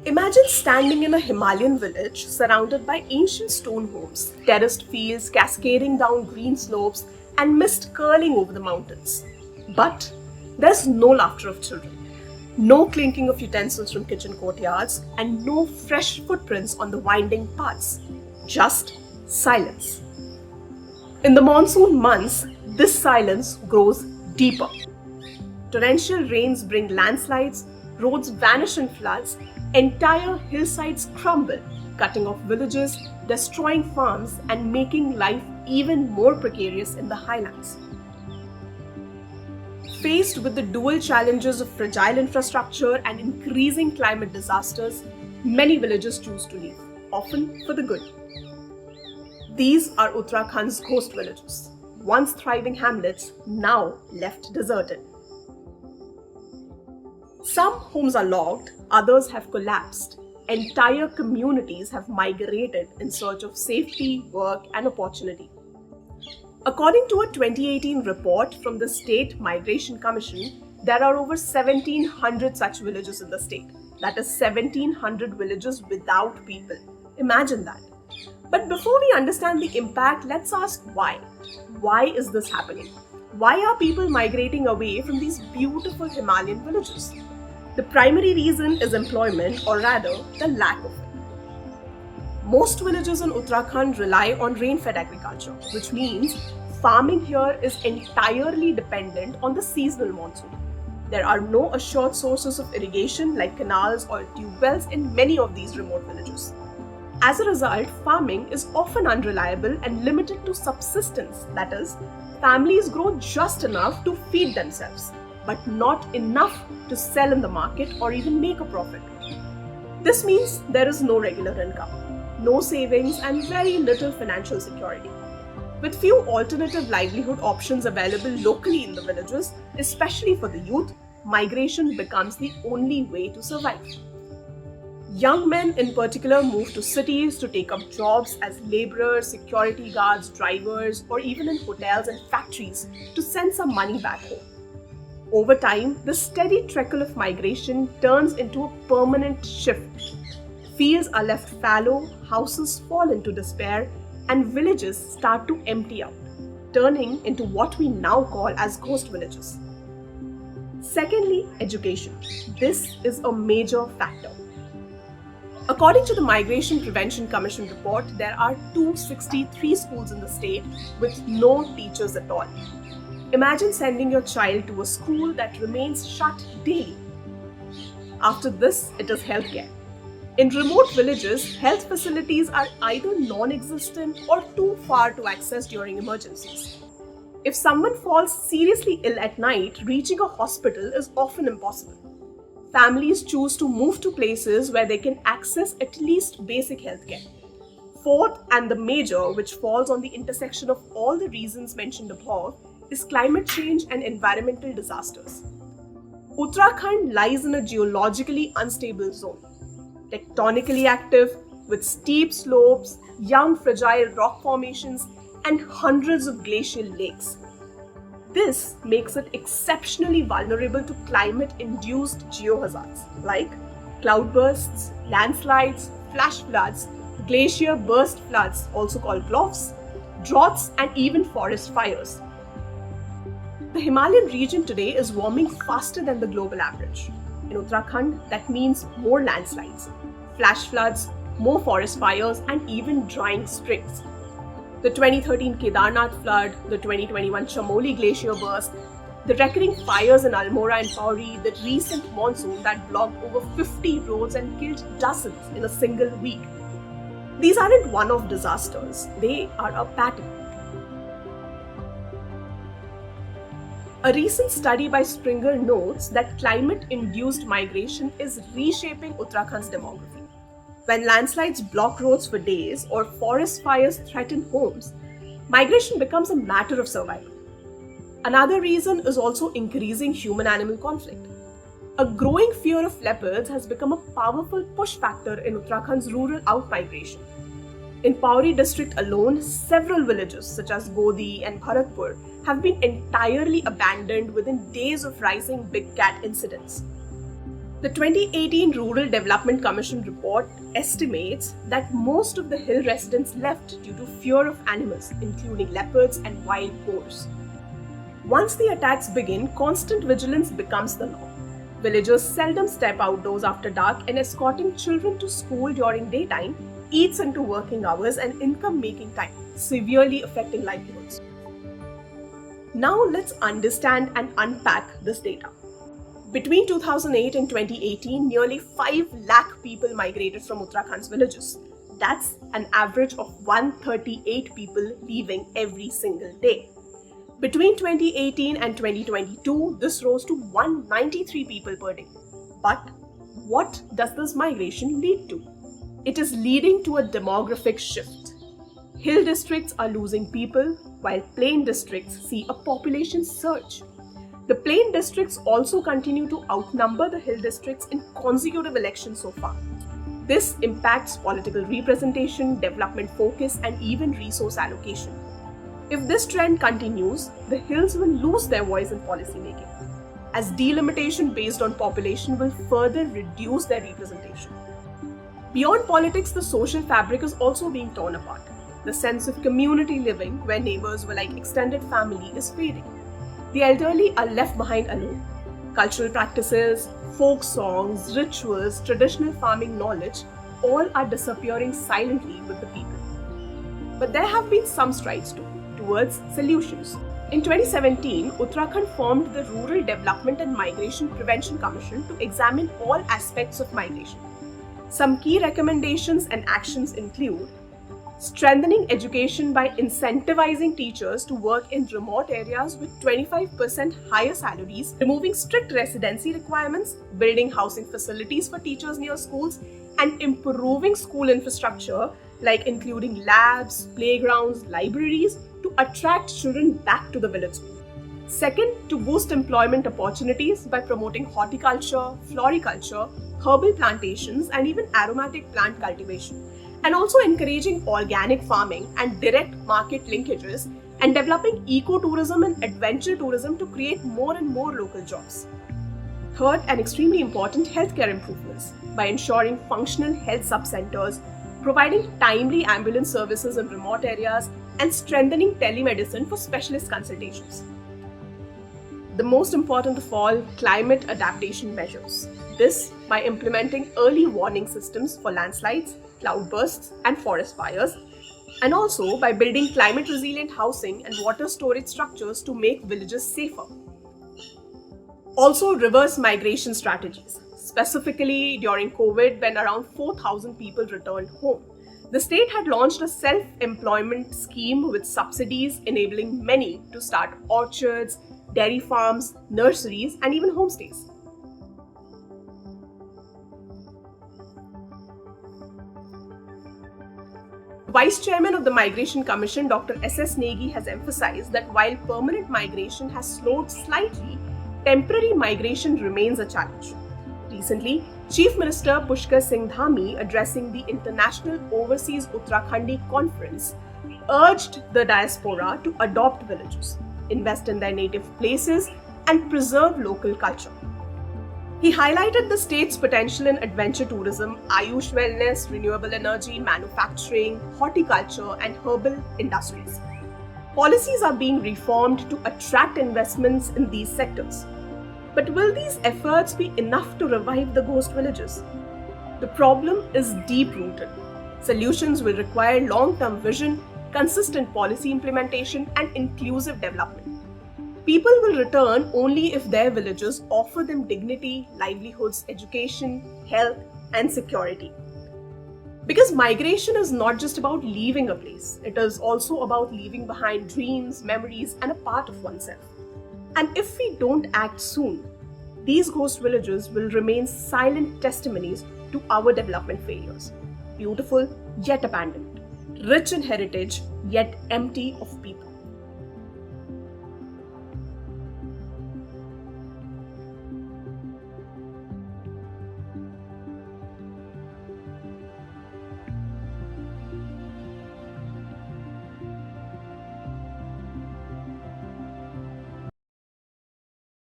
Imagine standing in a Himalayan village surrounded by ancient stone homes, terraced fields cascading down green slopes, and mist curling over the mountains. But there's no laughter of children, no clinking of utensils from kitchen courtyards, and no fresh footprints on the winding paths. Just silence. In the monsoon months, this silence grows deeper. Torrential rains bring landslides, roads vanish in floods, entire hillsides crumble, cutting off villages, destroying farms, and making life even more precarious in the highlands. Faced with the dual challenges of fragile infrastructure and increasing climate disasters, many villages choose to leave, often for the good. These are Uttarakhand's ghost villages, once thriving hamlets, now left deserted. Some homes are logged, others have collapsed. Entire communities have migrated in search of safety, work, and opportunity. According to a 2018 report from the State Migration Commission, there are over 1,700 such villages in the state. That is 1,700 villages without people. Imagine that. But before we understand the impact, let's ask why. Why is this happening? Why are people migrating away from these beautiful Himalayan villages? The primary reason is employment, or rather, the lack of it. Most villages in Uttarakhand rely on rain-fed agriculture, which means farming here is entirely dependent on the seasonal monsoon. There are no assured sources of irrigation like canals or tube wells in many of these remote villages. As a result, farming is often unreliable and limited to subsistence. That is, families grow just enough to feed themselves, but not enough to sell in the market or even make a profit. This means there is no regular income, no savings, and very little financial security. With few alternative livelihood options available locally in the villages, especially for the youth, migration becomes the only way to survive. Young men in particular move to cities to take up jobs as laborers, security guards, drivers, or even in hotels and factories to send some money back home. Over time, the steady trickle of migration turns into a permanent shift. Fields are left fallow, houses fall into despair, and villages start to empty out, turning into what we now call as ghost villages. Secondly, education. This is a major factor. According to the Migration Prevention Commission report, there are 263 schools in the state with no teachers at all. Imagine sending your child to a school that remains shut daily. After this, it is healthcare. In remote villages, health facilities are either non-existent or too far to access during emergencies. If someone falls seriously ill at night, reaching a hospital is often impossible. Families choose to move to places where they can access at least basic healthcare. Fourth, and the major, which falls on the intersection of all the reasons mentioned above, is climate change and environmental disasters. Uttarakhand lies in a geologically unstable zone, tectonically active, with steep slopes, young fragile rock formations, and hundreds of glacial lakes. This makes it exceptionally vulnerable to climate-induced geohazards like cloudbursts, landslides, flash floods, glacier burst floods, also called GLOFs, droughts, and even forest fires. The Himalayan region today is warming faster than the global average. In Uttarakhand, that means more landslides, flash floods, more forest fires, and even drying springs. The 2013 Kedarnath flood, the 2021 Chamoli glacier burst, the recurring fires in Almora and Pauri, the recent monsoon that blocked over 50 roads and killed dozens in a single week. These aren't one-off disasters, they are a pattern. A recent study by Springer notes that climate-induced migration is reshaping Uttarakhand's demography. When landslides block roads for days or forest fires threaten homes, migration becomes a matter of survival. Another reason is also increasing human-animal conflict. A growing fear of leopards has become a powerful push factor in Uttarakhand's rural out-migration. In Pauri district alone, several villages such as Godi and Bharatpur have been entirely abandoned within days of rising big cat incidents. The 2018 Rural Development Commission report estimates that most of the hill residents left due to fear of animals, including leopards and wild boars. Once the attacks begin, constant vigilance becomes the norm. Villagers seldom step outdoors after dark, and escorting children to school during daytime eats into working hours and income-making time, severely affecting livelihoods. Now let's understand and unpack this data. Between 2008 and 2018, nearly 5 lakh people migrated from Uttarakhand's villages. That's an average of 138 people leaving every single day. Between 2018 and 2022, this rose to 193 people per day. But what does this migration lead to? It is leading to a demographic shift. Hill districts are losing people, while plain districts see a population surge. The plain districts also continue to outnumber the hill districts in consecutive elections so far. This impacts political representation, development focus, and even resource allocation. If this trend continues, the hills will lose their voice in policymaking, as delimitation based on population will further reduce their representation. Beyond politics, the social fabric is also being torn apart. The sense of community living, where neighbors were like extended family, is fading. The elderly are left behind alone. Cultural practices, folk songs, rituals, traditional farming knowledge, all are disappearing silently with the people. But there have been some strides too, towards solutions. In 2017, Uttarakhand formed the Rural Development and Migration Prevention Commission to examine all aspects of migration. Some key recommendations and actions include strengthening education by incentivizing teachers to work in remote areas with 25% higher salaries, removing strict residency requirements, building housing facilities for teachers near schools, and improving school infrastructure like including labs, playgrounds, libraries to attract children back to the village school. Second, to boost employment opportunities by promoting horticulture, floriculture, herbal plantations, and even aromatic plant cultivation, and also encouraging organic farming and direct market linkages, and developing ecotourism and adventure tourism to create more and more local jobs. Third, and extremely important, healthcare improvements by ensuring functional health sub-centers, providing timely ambulance services in remote areas, and strengthening telemedicine for specialist consultations. The most important of all, climate adaptation measures. This by implementing early warning systems for landslides, cloudbursts, and forest fires, and also by building climate resilient housing and water storage structures to make villages safer. Also, reverse migration strategies, specifically during COVID when around 4,000 people returned home. The state had launched a self-employment scheme with subsidies enabling many to start orchards, dairy farms, nurseries, and even homestays. Vice Chairman of the Migration Commission, Dr. S.S. Negi, has emphasized that while permanent migration has slowed slightly, temporary migration remains a challenge. Recently, Chief Minister Pushkar Singh Dhami, addressing the International Overseas Uttarakhandi Conference, urged the diaspora to adopt villages, invest in their native places, and preserve local culture. He highlighted the state's potential in adventure tourism, Ayush wellness, renewable energy, manufacturing, horticulture, and herbal industries. Policies are being reformed to attract investments in these sectors. But will these efforts be enough to revive the ghost villages? The problem is deep-rooted. Solutions will require long-term vision, consistent policy implementation, and inclusive development. People will return only if their villages offer them dignity, livelihoods, education, health, and security. Because migration is not just about leaving a place, it is also about leaving behind dreams, memories, and a part of oneself. And if we don't act soon, these ghost villages will remain silent testimonies to our development failures. Beautiful, yet abandoned. Rich in heritage, yet empty of people.